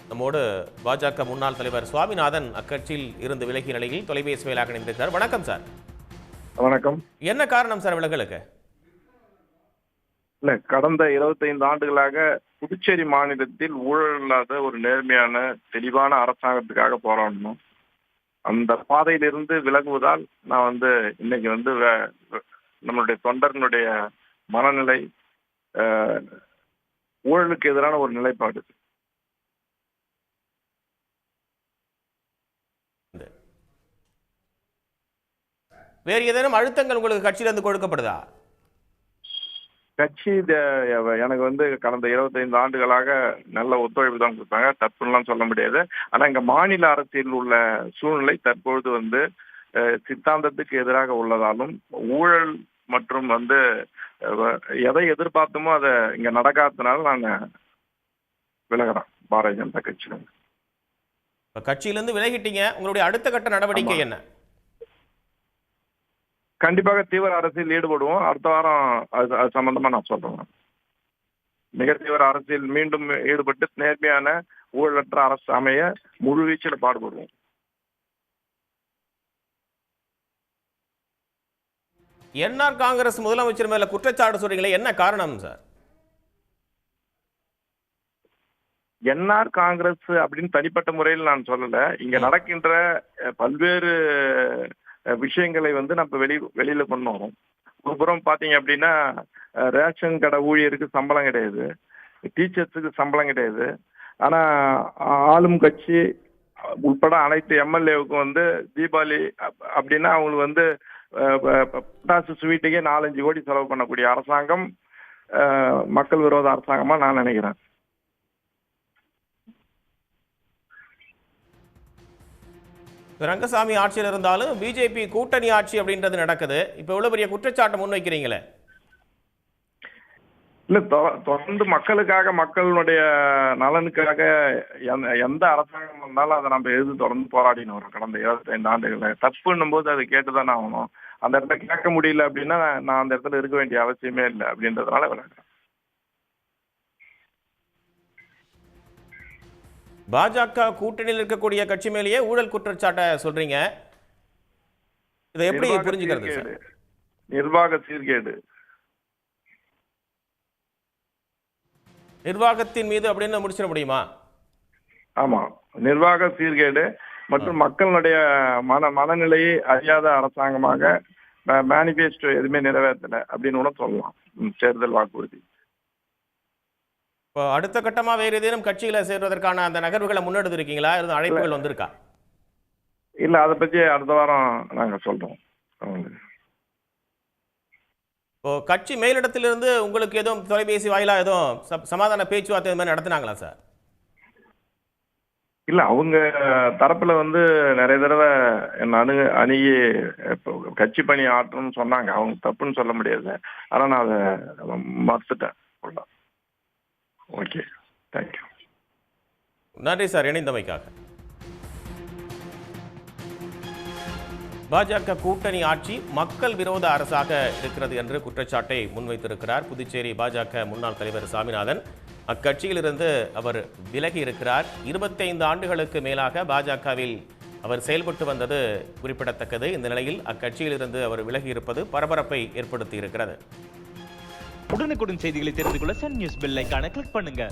நம்மோடு பாஜக முன்னாள் தலைவர் சுவாமிநாதன் அக்கட்சியில் இருந்து விலகிய நிலையில் தொலைபேசி வாயிலாக இணைந்திருக்கிறார். வணக்கம் சார். வணக்கம். என்ன காரணம் சார் விலகலுக்கு? இல்ல, கடந்த 25 ஆண்டுகளாக புதுச்சேரி மாநிலத்தில் ஊழல் இல்லாத ஒரு நேர்மையான தெளிவான அரசாங்கத்துக்காக போராடணும். அந்த பாதையிலிருந்து விலகுவதால் நான் இன்னைக்கு நம்மளுடைய தொண்டர்களுடைய மனநிலை ஊழலுக்கு எதிரான ஒரு நிலைப்பாடு. வேறு ஏதேனும் அழுத்தங்கள் உங்களுக்கு கட்சியிலிருந்து கொடுக்கப்படுதா? கட்சி எனக்கு கடந்த 25 ஆண்டுகளாக நல்ல ஒத்துழைப்பு தான் கொடுத்தாங்க, தப்புலாம் சொல்ல முடியாது. ஆனா இங்க மாநில அரசியல் உள்ள சூழ்நிலை தற்பொழுது சித்தாந்தத்துக்கு எதிராக உள்ளதாலும் ஊழல் மற்றும் எதை எதிர்பார்த்தோமோ அதை இங்க நடக்காதனால நாங்க விலகிறோம் பாரதிய ஜனதா கட்சியில. கட்சியிலிருந்து விலகிட்டீங்க, உங்களுடைய அடுத்த கட்ட நடவடிக்கை என்ன? கண்டிப்பாக தீவிர அரசியல் ஈடுபடுவோம். அடுத்த வாரம் அது சம்பந்தமா நான் சொல்றேன். மிக தீவிர அரசியல் மீண்டும் ஈடுபட்டு நேர்மையான ஊழலற்ற அரசு அமைய முழு வீச்சில் பாடுபடுவோம். என்ஆர் காங்கிரஸ் முதலமைச்சர் மேல குற்றச்சாட்டு சொல்றீங்களே, என்ன காரணம் சார்? என்ஆர் காங்கிரஸ் அப்படின்னு தனிப்பட்ட முறையில் நான் சொல்லல. இங்க நடக்கின்ற பல்வேறு விஷயங்களை நம்ம வெளியில கொண்டு வரோம். ஒரு புறம் பாத்தீங்க அப்படின்னா ரேஷன் கடை ஊழியருக்கு சம்பளம் கிடையாது, டீச்சர்ஸுக்கு சம்பளம் கிடையாது. ஆனா ஆளும் கட்சி உட்பட அனைத்து எம்எல்ஏவுக்கும் தீபாவளி அப்படின்னா அவங்களுக்கு பட்டாசு ஸ்வீட்டுக்கே 4-5 கோடி செலவு பண்ணக்கூடிய அரசாங்கம் மக்கள் விரோத அரசாங்கமா நான் நினைக்கிறேன். ரங்கசாமி ஆட்சியில் இருந்தாலும் பிஜேபி கூட்டணி ஆட்சி அப்படின்றது நடக்குது. இப்ப எவ்வளவு பெரிய குற்றச்சாட்டை முன்வைக்கிறீங்களே? இல்ல, தொடர்ந்து மக்களுக்காக மக்களுடைய நலனுக்காக எந்த அரசாங்கம் வந்தாலும் அதை நம்ம எதிர்த்து தொடர்ந்து போராடினு வரோம். கடந்த 25 ஆண்டுகள் தப்புன்னும் போது அதை கேட்டுதானே ஆகணும். அந்த இடத்துல கேட்க முடியல அப்படின்னா நான் அந்த இடத்துல இருக்க வேண்டிய அவசியமே இல்லை அப்படின்றதுனால விளையாடுறேன். பாஜக கூட்டணியில் இருக்கக்கூடிய கட்சி மேலேயே ஊழல் குற்றச்சாட்டை சொல்றீங்க, இதை எப்படி புரிஞ்சுக்கிறது சார்? நிர்வாக சீர்கேடு, நிர்வாகத்தின் மீது அப்படின்னு முடிச்சிட முடியுமா? ஆமா, நிர்வாக சீர்கேடு மற்றும் மக்களுடைய மனநிலையை அறியாத அரசாங்கமாக மேனிபெஸ்டோ எதுவுமே நிறைவேற்றல அப்படின்னு கூட சொல்லலாம். தேர்தல் வாக்குறுதி. இப்போ அடுத்த கட்டமா வேறு ஏதேனும் கட்சிகளை சேர்வதற்கான அந்த நகர்வுகளை முன்னெடுத்து இருக்கீங்களா? இருந்து அழைப்புகள் வந்திருக்கா? இல்ல, அதை பத்தி அடுத்த வாரம் நாங்க சொல்றோம். இப்போ கட்சி மேலிடத்திலிருந்து உங்களுக்கு எதுவும் தொலைபேசி வாயிலா எதுவும் சமாதான பேச்சுவார்த்தை மாதிரி நடத்தினாங்களா சார்? இல்ல, அவங்க தரப்புல நிறைய தடவை என்ன அணுகி கட்சி பணி ஆற்றணும்னு சொன்னாங்க. அவங்க தப்புன்னு சொல்ல முடியாது. ஆனா நான் அதை மறுத்துட்டேன். Okay, thank you. நன்றி சார் இணைந்தமைக்காக. பாஜக கூட்டணி ஆட்சி மக்கள் விரோத அரசாக இருக்கிறது என்று குற்றச்சாட்டை முன்வைத்திருக்கிறார் புதுச்சேரி பாஜக முன்னாள் தலைவர் சாமிநாதன். அக்கட்சியிலிருந்து அவர் விலகி இருக்கிறார். 25 ஆண்டுகளுக்கு மேலாக பாஜகவில் அவர் செயல்பட்டு வந்தது குறிப்பிடத்தக்கது. இந்த நிலையில் அக்கட்சியிலிருந்து அவர் விலகி இருப்பது பரபரப்பை ஏற்படுத்தி இருக்கிறது. உடனுக்குடன் செய்திகளை தெரிந்து கொள்ள சன் நியூஸ் பெல் ஐகானை கிளிக் பண்ணுங்க.